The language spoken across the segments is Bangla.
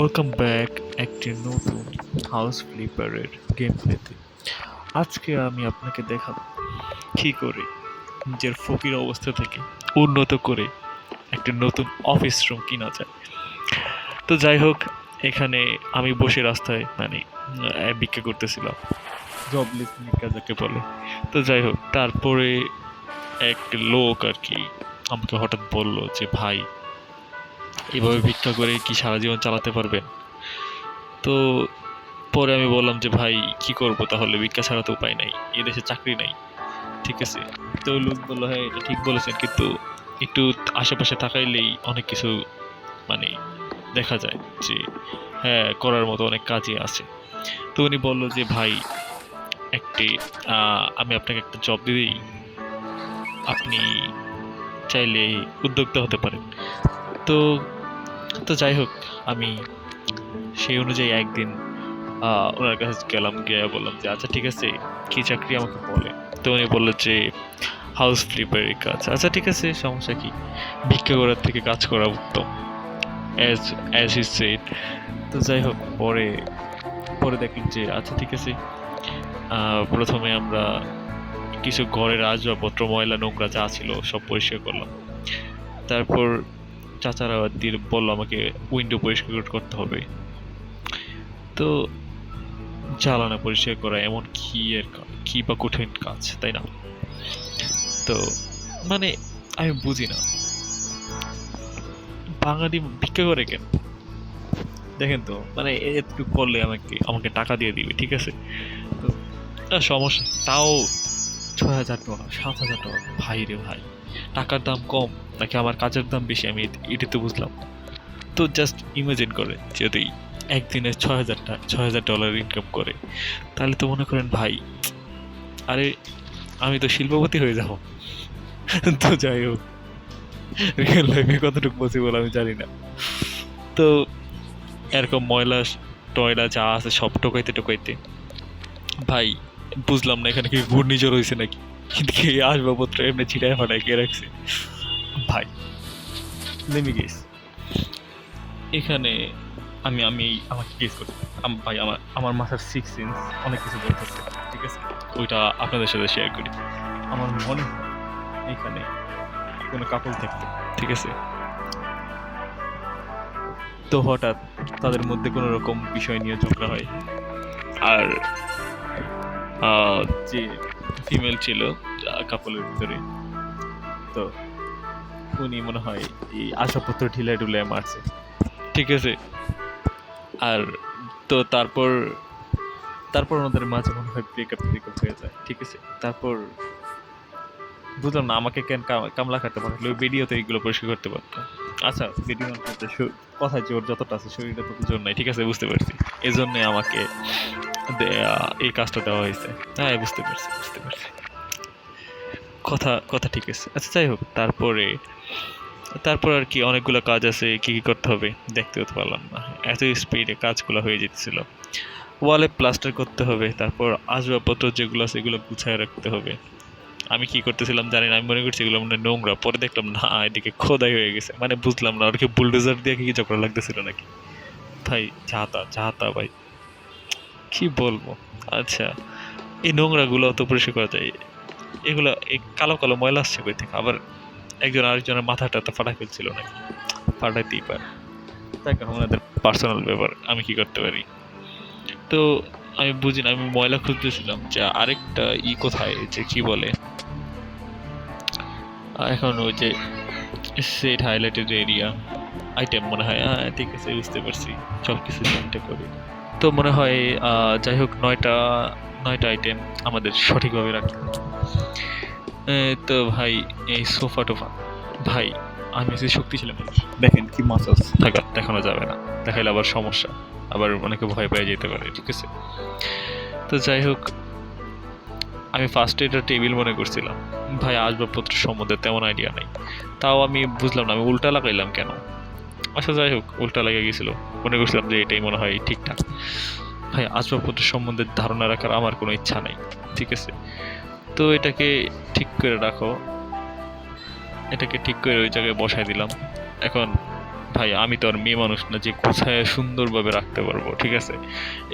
ওয়েলকাম ব্যাক একটি নতুন হাউস ফ্লিপারের গেম প্লেতে। আজকে আমি আপনাকে দেখাবো কী করে নিজের ফকির অবস্থা থেকে উন্নত করে একটি নতুন অফিস রুম কিনা যায়। তো যাই হোক, এখানে আমি বসে রাস্তায় ভিক্ষা করতেছিলাম, জবলেস ভিক্ষা যাকে বলে। তো যাই হোক, তারপরে এক লোক আর কি আমাকে হঠাৎ বলল যে ভাই, এভাবে ভিক্ষা করে কি সারা জীবন চালাতে পারবেন? তো পরে আমি বললাম যে ভাই, কি করব তাহলে, ভিক্ষা ছাড়া তো উপায় নাই, এদেশে চাকরি নাই। ঠিক আছে। তো লোক বললো হ্যাঁ, এটা ঠিক বলেছেন, কিন্তু একটু আশেপাশে তাকাইলেই অনেক কিছু মানে দেখা যায় যে হ্যাঁ, করার মতো অনেক কাজই আছে। তো উনি বললো যে ভাই, একটি আমি আপনাকে একটা জব দিয়ে দিই, আপনি চাইলে উদ্যোক্তা হতে পারেন। তো তো যাই হোক, আমি সেই অনুযায়ী একদিন ওনার কাছে গেলাম, গিয়ে বললাম যে আচ্ছা ঠিক আছে, কী চাকরি আমাকে বলে। তো উনি বললো যে হাউস ফ্লিপারের কাজ। আচ্ছা ঠিক আছে, সমস্যা কি, ভিক্ষা করার থেকে কাজ করা উত্তম, অ্যাজ অ্যাজ হি সেড। তো যাই হোক, পরে পরে দেখলাম যে আচ্ছা ঠিক আছে, প্রথমে আমরা কিছু ঘরের আসবাবপত্র, ময়লা নোংরা যা ছিল সব পরিষ্কার করলাম। তারপর চাচারা দিয়ে বললো আমাকে উইন্ডো পরিষ্কার করতে হবে। তো জ্বালানা পরিষ্কার করা এমন কি বা কঠিন কাজ, তাই না? তো মানে আমি বুঝি না, বাঙালি ভিক্ষা করে কেন? দেখেন তো, মানে একটু করলে আমাকে আমাকে টাকা দিয়ে দিবে, ঠিক আছে। তো সমস্যা, তাও ৬,০০০ টাকা, ৭,০০০ টাকা। ভাই রে ভাই, টাকার দাম কম নাকি আমার কাজের দাম বেশি, আমি এটা তো বুঝলাম। তো জাস্ট ইমাজিন করে, যদি একদিনে ৬,০০০ ডলার ইনকাম করে, তাহলে তো মনে করেন ভাই, আরে আমি তো শিল্পপতি হয়ে যাবো। তো যাই হোক, রিয়েল লাইফে কতটুকু পসিবল আমি জানি না। তো এরকম ময়লা টয়লা যা আছে সব টোকাইতে টোকাইতে ভাই, বুঝলাম না এখানে কি ঘূর্ণিঝড় হয়েছে নাকি, কিন্তু কি আসবাবপত্র এমনি ছিটায় ফাটায় কে রাখছে ভাই, নেমে গেছে এখানে। আমি আমি আমাকে গেস করছি, ভাই আমার আমার মাথার 6 সেন্স অনেক কিছু বলতেছে, ঠিক আছে। ওইটা আপনাদের সাথে শেয়ার করি। আমার মনে হয় এখানে কোনো কাপল থাকতো, ঠিক আছে। তো হঠাৎ তাদের মধ্যে কোনো রকম বিষয় নিয়ে ঝগড়া হয়, আর যে ফিমেল ছিল কাপলের ভিতরে, তো উনি মনে হয় এই আসবাবপত্র ঢিলায় ঢুলায় মারছে, ঠিক আছে। আর তো তারপর তারপর ওনাদের মাঝে মনে হয় ব্রেকআপ হয়ে যায়, ঠিক আছে। তারপর বুঝলাম না আমাকে কেন কামলা খাটতে পারলো, ওই ভিডিওতে এইগুলো পরিষ্কার করতে পারতো। আচ্ছা, ভিডিও করতে কথায় জোর যতটা আছে, শরীরে তত জোর নাই, ঠিক আছে, বুঝতে পারছি। এজন্যে আমাকে এই কাজটা দেওয়া হয়েছে। হ্যাঁ, বুঝতে পারছি। কথা কথা ঠিক আছে। আচ্ছা যাই হোক, তারপর আর কি অনেকগুলো কাজ আছে, কি কি করতে হবে দেখতেও তো পারলাম না, এত স্পিডে কাজগুলো হয়ে যেতেছিল। ওয়ালে প্লাস্টার করতে হবে, তারপর আসবাবপত্র যেগুলো আছে এগুলো গুছায় রাখতে হবে। আমি কি করতেছিলাম জানি না, আমি মনে করছি এগুলো মানে নোংরা, পরে দেখলাম না, এদিকে খোদাই হয়ে গেছে। মানে বুঝলাম না, আর কি বুলডোজার দিয়ে কি ঝগড়া লাগতেছিল নাকি। ভাই চাহাতা ভাই, কি বলবো। আচ্ছা, এই নোংরাগুলো তো পরিষ্কার করা যায়, এগুলো এই কালো কালো ময়লা আসছে কই থেকে? আবার একজন আরেকজনের মাথাটা তো ফাটাই ফেলছিল নাকি? ফাটাইতেই পারে, তাই আমাদের পার্সোনাল ব্যাপার, আমি কি করতে পারি। তো আমি বুঝি না, আমি ময়লা খুঁজতেছিলাম যে আরেকটা কোথায়, যে কি বলে এখন ওই যে সেট হাইলাইটেড এরিয়া আইটেম, মনে হয়। হ্যাঁ ঠিক আছে, বুঝতে পারছি, সব কিছু চিন্তা করি। তো মনে হয় যাই হোক, 9টা আইটেম আমাদের সঠিকভাবে রাখতে হবে। তো ভাই, এই সোফা টোফা, ভাই আমি হচ্ছে শক্তিশালী মানুষ, দেখেন কি মাসাজ থাকা দেখানো যাবে না, দেখাইলে আবার সমস্যা, আবার অনেকে ভয় পেয়ে যেতে পারে, ঠিক আছে। তো যাই হোক, আমি ফার্স্টে এটা টেবিল মনে করছিলাম। ভাই আসবাবপত্র সম্বন্ধে তেমন আইডিয়া নাই, তাও আমি বুঝলাম না আমি উল্টা লাগাইলাম কেন। আচ্ছা যাই হোক, উল্টা লেগে গেছিলো, মনে করছিলাম যে এটাই মনে হয় ঠিকঠাক। ভাই আসবাবপত্র সম্বন্ধে ধারণা রাখার আমার কোনো ইচ্ছা নাই, ঠিক আছে। তো এটাকে ঠিক করে রাখো, এটাকে ঠিক করে ওই জায়গায় বসাই দিলাম। এখন ভাই আমি তো আর মেয়ে মানুষ না যে গুছায় সুন্দরভাবে রাখতে পারবো, ঠিক আছে?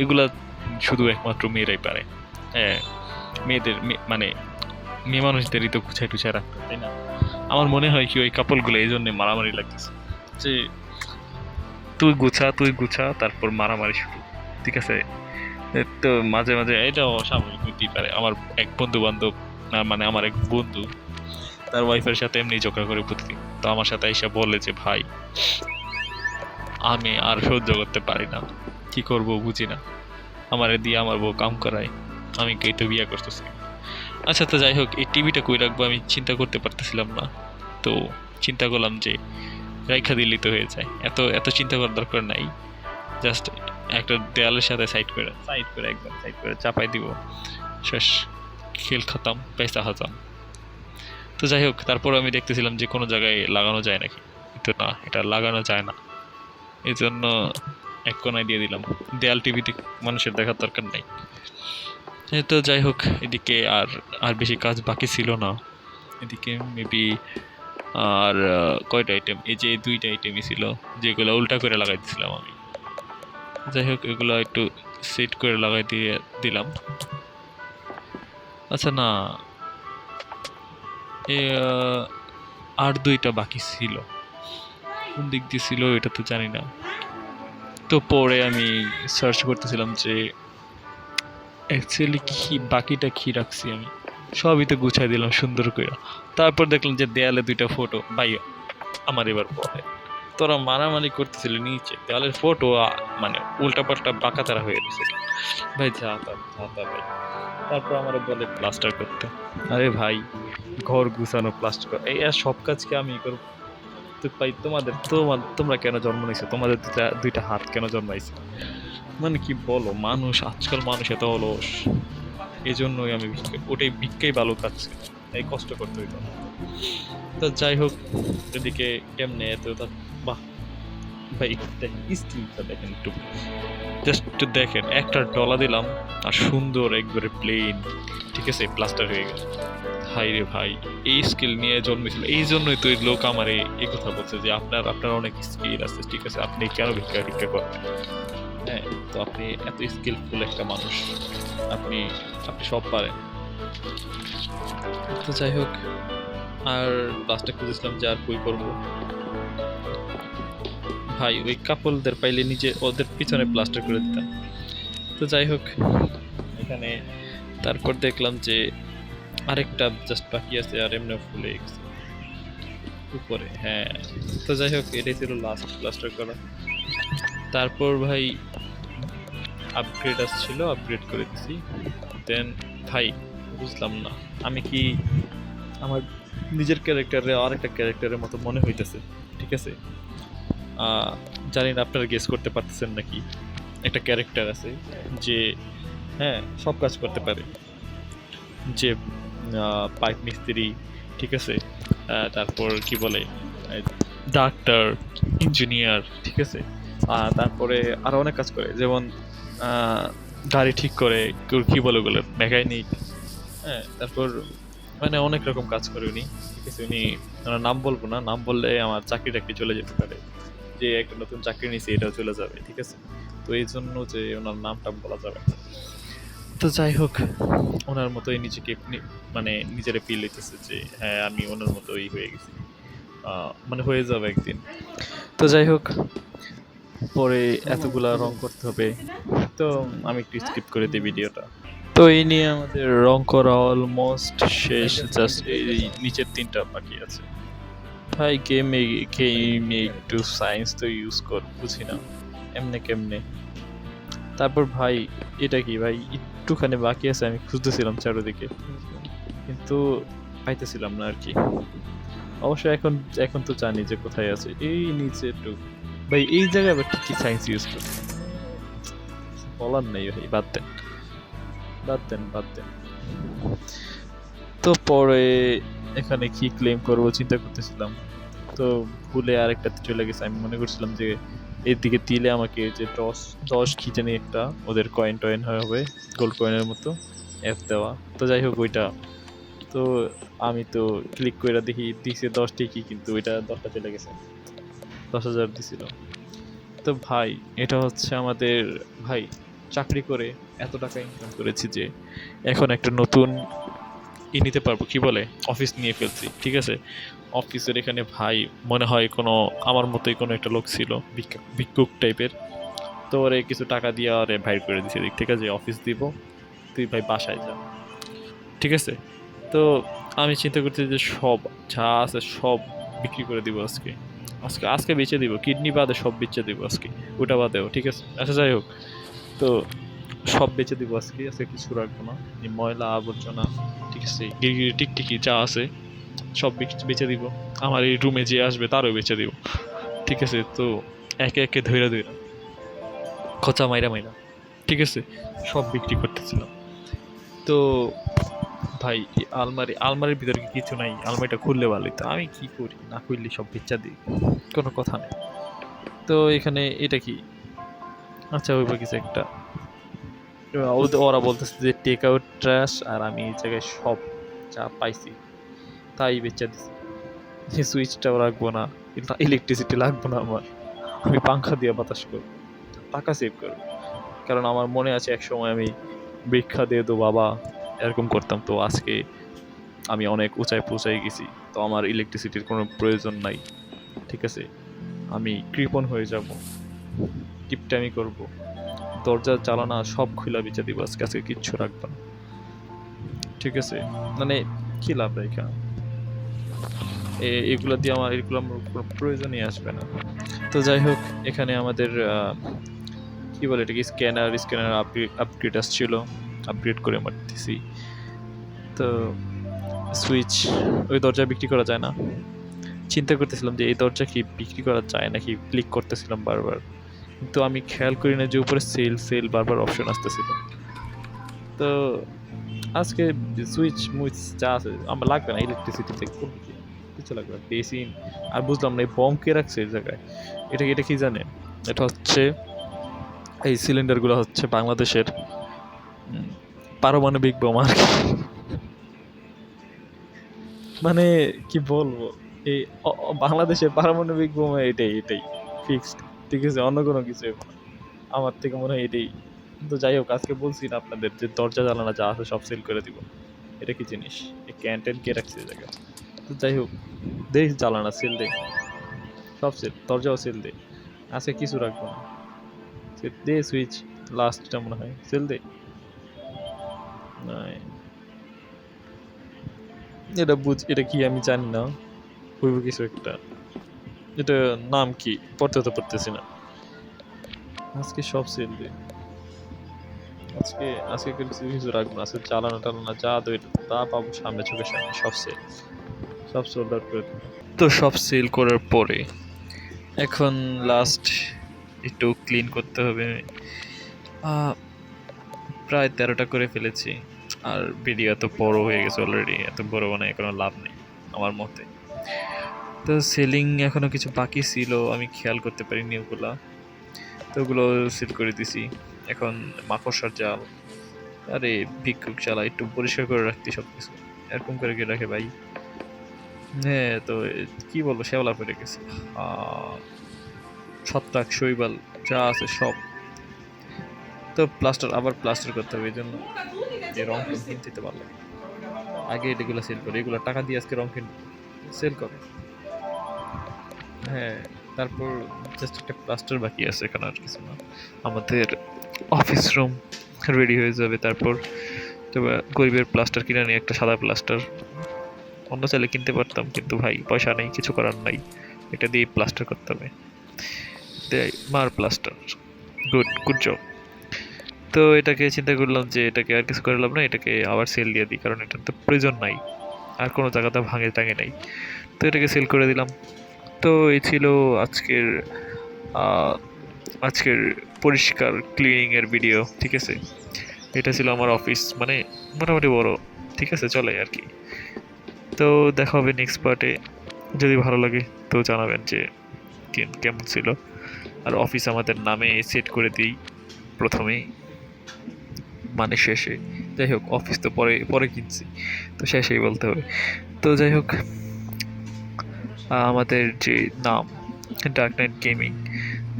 এগুলা শুধু একমাত্র মেয়েরাই পারে। হ্যাঁ, মানে মেয়ে মানুষদেরই তো গুছায় টুছায় রাখতে হয়, তাই না? আমার মনে হয় কি ওই কাপলগুলো এই জন্য মারামারি লাগতেছে, যে তুই গুছা তারপর মারামারি শুরু, ঠিক আছে? তো মাঝে মাঝে এটাও স্বাভাবিক হইতেই পারে। আমার এক বন্ধু বান্ধব, মানে আমার এক বন্ধু তার ওয়াইফের সাথে এমনি ঝগড়া করে প্রতিদিন, তো আমার সাথে এসে বলে যে ভাই আমি আর সহ্য করতে পারি না, কি করব বুঝি না, আমারে দিয়ে আমার বউ কাম করায়, আমি কে তো বিয়ে করতেছি। আচ্ছা, তো যাই হোক, এই টিভিটা কই রাখবো আমি চিন্তা করতে পারতেছিলাম না। তো চিন্তা করলাম যে রাইখা দিলেই তো হয়ে যায়, এত এত চিন্তা করার দরকার নাই। জাস্ট একটা দেয়ালের সাথে একদম সাইড করে চাপাই দিব, শেষ, খেল খতম, পয়সা হজম। তো যাই হোক, তারপর আমি দেখতেছিলাম যে কোনো জায়গায় লাগানো যায় নাকি, কিন্তু না, এটা লাগানো যায় না। এই জন্য এক কোনায় দিয়ে দিলাম। দেয়াল টিভিতে মানুষের দেখার দরকার নাই। তো যাই হোক, এদিকে আর আর বেশি কাজ বাকি ছিল না। এদিকে মেবি আর কয়টা আইটেম, এই যে দুইটা আইটেমই ছিল যেগুলো উল্টা করে লাগাই দিয়েছিলাম আমি। যাই হোক, এগুলো একটু সেট করে লাগাই দিয়ে দিলাম। আচ্ছা না, এ আর দুইটা বাকি ছিল, কোন দিক দিয়ে ছিল এটা তো জানি না। তো পরে আমি সার্চ করতেছিলাম যে অ্যাকচুয়ালি কি বাকিটা কি রাখছি আমি, সবই তো গুছাই দিলাম সুন্দর করে। তারপর দেখলাম যে দেয়ালে দুইটা ফটো। ভাই আমার এবার বলে, তোরা মারামারি করতেছিলি নিচে দেয়ালের ফটো, মানে উল্টাপাল্টা বাঁকাতারা হয়ে গেছে। ভাই যা ভাই। তারপর আমার বলে প্লাস্টার করতে। আরে ভাই, ঘর গুছানো, প্লাস্টার করা, এই আর সব কাজকে আমি করব? তো ভাই তোমরা কেন জন্ম নিয়েছো? তোমাদের দুইটা হাত কেন জন্মাইছে? মানে কি বলো, আজকাল মানুষ এত অলস, এই জন্যই আমি ওটাই ভিক্ষাই ভালো কাজ, এই কষ্ট করতে হইতো না। তো যাই হোক, এদিকে কেমনে এত বাহ ভাই, স্টিলটা দেখেন একটু, জাস্ট একটু দেখেন, একটা ডলা দিলাম আর সুন্দর একবারে প্লেন, ঠিক আছে, প্লাস্টার হয়ে গেল। হাই রে ভাই, এই স্কিল নিয়ে জন্মেছিল, এই জন্যই তো এই লোক আমার এই কথা বলছে যে আপনার অনেক স্কিল আছে, ঠিক আছে, আপনি কেন ভিক্ষা করেন? হ্যাঁ, তো আপনি এত স্কিলফুল একটা মানুষ, আপনি আপনি সব পারেন। তো যাই হোক, আর লাস্টে খুঁজেছিলাম যে আর কই করবো। ভাই ওই কাপলদের পাইলে নিজে ওদের পিছনে প্লাস্টার করে দিতাম। তো যাই হোক, এখানে তারপর দেখলাম যে আরেকটা জাস্ট বাকি আছে, আর এমনি ফুলে গেছে উপরে। হ্যাঁ, তো যাই হোক, এটাই ছিল লাস্ট প্লাস্টার করা। তারপর ভাই আপগ্রেড আসছিল, আপগ্রেড করে দিছি। দেন ভাই বুঝলাম না, আমি কি আমার নিজের ক্যারেক্টারে আরেকটা ক্যারেক্টারের মতো মনে হইতেছে, ঠিক আছে? জানি না আপনারা গেস করতে পারতেছেন নাকি। একটা ক্যারেক্টার আছে যে, হ্যাঁ, সব কাজ করতে পারে, যে পাইপ মিস্ত্রি, ঠিক আছে, তারপর কি বলে, ডাক্তার, ইঞ্জিনিয়ার, ঠিক আছে, তারপরে আরো অনেক কাজ করে, যেমন গাড়ি ঠিক করে, কি বলে ওগুলো, মেকানিক। হ্যাঁ, তারপর মানে অনেক রকম কাজ করে উনি, ঠিক আছে। উনি, ওনার নাম বলবো না, নাম বললে আমার চাকরি টাকরি চলে যেতে পারে, যে একটা নতুন চাকরি নিয়েছে এটাও চলে যাবে, ঠিক আছে। তো এই জন্য যে ওনার নামটা বলা যাবে না। তো যাই হোক, ওনার মতোই নিজেকে মানে নিজেরা ফিল হইতেছে যে হ্যাঁ, আমি ওনার মতোই হয়ে গেছি, মানে হয়ে যাবে একদিন। তো যাই হোক, পরে এতগুলা রং করতে হবে, তো আমি একটু স্কিপ করে দিই ভিডিওটা। তো এই নিয়ে আমাদের রং করা অলমোস্ট শেষ, জাস্ট এই নিচের তিনটা বাকি আছে। ভাই গেমে একটু সায়েন্স তো ইউজ কর, বুঝি না এমনে কেমনে। তারপর ভাই এটা কি ভাই, একটুখানি বাকি আছে, আমি খুঁজতেছিলাম চারোদিকে, কিন্তু পাইতেছিলাম না আর কি। অবশ্য এখন এখন তো জানি যে কোথায় আছে, এই নিচে একটু। ভাই এই জায়গায় আবার কি সায়েন্স ইউজ করে বলার নেই ভাই, বাদ দেন। তো পরে এখানে কি ক্লেম করবো চিন্তা করতেছিলাম, তো ভুলে আরেকটাতে চলে গেছে। আমি মনে করছিলাম যে এর দিকে দিলে আমাকে যে 10 কি জানি একটা ওদের কয়েন টয়েন হবে, গোল্ড কয়েনের মতো এফ দেওয়া। তো যাই হোক, ওইটা তো আমি তো ক্লিক করে দেখি দিছে 10 টিকি, কিন্তু ওইটা 10টা চলে গেছে। 10,000 দিছিল। তো ভাই এটা হচ্ছে আমাদের ভাই চাকরি করে এত টাকা ইনকাম করেছি যে এখন একটা নতুন নিতে পারবো, কি বলে, অফিস নিয়ে ফেলছি, ঠিক আছে। অফিসের এখানে ভাই মনে হয় কোনো আমার মতোই কোনো একটা লোক ছিল, ভিক্ষুক টাইপের। তো ওরে কিছু টাকা দিয়ে ওরে বাইর করে দিছে দিক থেকে, যে অফিস দিব, তুই ভাই বাসায় যা, ঠিক আছে। তো আমি চিন্তা করছি যে সব যা আছে সব বিক্রি করে দিব আজকে, আজকে আজকে বেচে দিব, কিডনি বাদে সব বেচে দিব আজকে, ওটা বাদেও, ঠিক আছে। আচ্ছা যাই হোক, তো সব বেচে দিব আজকে, আজকে কিছু রাখবো না। এই ময়লা আবর্জনা, ঠিক আছে, গিরগিরি টিকটিকি যা আছে সব বেচে দিব। আমার এই রুমে যে আসবে তারও বেচে দিব, ঠিক আছে। তো একে একে ধইরা ধইরা খোঁচা মাইরা মাইরা, ঠিক আছে, সব বিক্রি করতেছিলাম। তো ভাই এই আলমারির ভিতরে কি কিছু নাই, আলমারিটা খুললে ভালোই, তো আমি কি করি, না খুললে সব বেচা দিই, কোনো কথা নেই। তো এখানে এটা কি, আচ্ছা ওই কিছু একটা, ওরা বলতেছে যে টেক আউট ট্র্যাশ, আর আমি এই জায়গায় সব যা পাইছি তাই বেচা দিছি। সুইচটাও রাখবো না, ইলেকট্রিসিটি লাগবো না আমার, আমি পাংখা দিয়ে বাতাস করবো, টাকা সেভ করবো। কারণ আমার মনে আছে এক সময় আমি ভিক্ষা দিয়ে দো বাবা এরকম করতাম। তো আজকে আমি অনেক উঁচায় পৌঁছাই গেছি, তো আমার ইলেকট্রিসিটির কোনো প্রয়োজন নাই, ঠিক আছে। আমি কৃপণ হয়ে যাব, টিপটামি করব, দরজা জানালা সব খুলা বেচে দিব আজকে, আজকে কিচ্ছু রাখবো না, ঠিক আছে। মানে কি লাভ রেখা, এগুলো দিয়ে এগুলো আমার কোনো প্রয়োজনই আসবে না। তো যাই হোক, এখানে আমাদের কি বলে এটাকে, স্ক্যানার আপগ্রেড আসছিল, আপগ্রেড করে মারতেছি। তো সুইচ, ওই দরজা বিক্রি করা যায় না, চিন্তা করতেছিলাম যে এই দরজা কি বিক্রি করা যায় নাকি, ক্লিক করতেছিলাম বারবার, কিন্তু আমি খেয়াল করি না যে উপরে সেল সেল বারবার অপশন আসতেছিল। তো আজকে সুইচ মুইচ যা আছে আমার লাগবে না, ইলেকট্রিসিটিতে কিছু লাগবে না, বেসিন। আর বুঝলাম না এই বম কে রাখছে এই জায়গায়, এটা কি জানে, এটা হচ্ছে এই সিলিন্ডারগুলো হচ্ছে বাংলাদেশের পারমাণবিক বোমা আর কি। মানে কি বলবো, এই বাংলাদেশের পারমাণবিক বোমা এটাই ফিক্সড, ঠিক আছে, অন্য কোনো কিছু আমার থেকে মনে হয় এটাই। কিন্তু যাই হোক, আজকে বলছি না আপনাদের যে দরজা জানালা যা আছে সব সেল করে দিব, এটা কি জিনিস, এই ক্যান্টেন কে রাখছে এই জায়গায়। তো যাই হোক, দেখ জ্বালানা সেল দে, সব সেল, দরজাও সেল দে, আজকে কিছু রাখবো না, দে সুইচ, লাস্টটা মনে হয় সেল দে। নাই, এটা কি আমি জানি না, হইব কিছু একটা, এটা নাম কি পড়তে তো পড়তেছি না। আজকে সব সেল দে, আজকে আজকে কিছু রাখবো না, আজকে চালানো টালানো যা তা পাবো সামনে, চোখের সামনে সব সেল, সব সোল্ড আউট করে দেবো। তো সব সেল করার পরে এখন লাস্ট একটু ক্লিন করতে হবে। প্রায় 13টা করে ফেলেছি, আর ভিডিও এত বড় হয়ে গেছে অলরেডি, এত বড় বানায় কোনো লাভ নেই আমার মতে। তো সেলিং এখনো কিছু বাকি ছিল, আমি খেয়াল করতে পারিনি ওগুলা, তো ওগুলো সেল করে দিছি। এখন মাকড়সার জাল, আরে ভিক্ষুক চালা একটু পরিষ্কার করে রাখতি সব কিছু, এরকম করে কে রাখে ভাই। হ্যাঁ, তো কি বলবো, শেওলা পড়ে গেছে, ছত্রাক শৈবাল যা আছে সব। তো আবার প্লাস্টার করতে হবে, এই জন্য যে রং কিনতে পারলাম, আগে এগুলো সেল করে, এগুলো টাকা দিয়ে আজকে রং কিনবো, সেল করে। হ্যাঁ, তারপর জাস্ট একটা প্লাস্টার বাকি আছে, এখানে আর কিছু না, আমাদের অফিস রুম রেডি হয়ে যাবে। তারপর তবে গরিবের প্লাস্টার কিনে নিয়ে একটা সাদা প্লাস্টার, অন্য চাইলে কিনতে পারতাম কিন্তু ভাই পয়সা নেই, কিছু করার নাই, এটা দিয়ে প্লাস্টার করতে হবে। মার প্লাস্টার, গুড জব। তো এটাকে চিন্তা করলাম যে এটাকে আর কিছু করে লাভ না, এটাকে আবার সেল দিয়ে দিই, কারণ এটার তো প্রয়োজন নাই, আর কোনো জায়গাতে ভাঙে টাঙে নাই। তো এটাকে সেল করে দিলাম। তো এই ছিল আজকের আজকের পরিষ্কার ক্লিনিংয়ের ভিডিও, ঠিক আছে। এটা ছিল আমার অফিস, মানে মোটামুটি বড়, ঠিক আছে, চলে আর কি। তো দেখা হবে নেক্সট পার্টে, যদি ভালো লাগে তো জানাবেন যে কেমন ছিল। আর অফিস আমাদের নামে সেট করে দিই প্রথমেই, মানে শেষে। যাই হোক, অফিস তো পরে পরে কিনছি, তো শেষেই বলতে হবে। তো যাই হোক, আমাদের যে নাম ডার্ক নাইট গেমিং।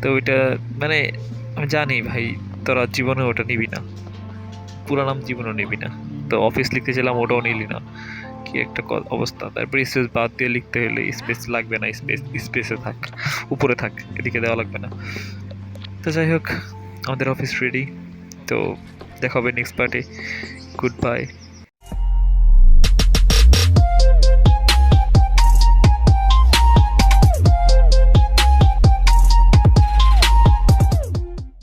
তো ওইটা মানে আমি জানি ভাই তোরা জীবনে ওটা নিবি না, পুরা নাম জীবনও নিবি না। তো অফিস লিখতে ছিলাম ওটাও নিলি না, কি একটা অবস্থা। তারপর স্পেস বাদ দিয়ে লিখতে হলে স্পেস লাগবে না, স্পেস স্পেসে থাক, উপরে থাক, এদিকে দেওয়া লাগবে না। তো যাই হোক, আমাদের অফিস রেডি। তো দেখা হবে নেক্সট পার্টে। Good bye.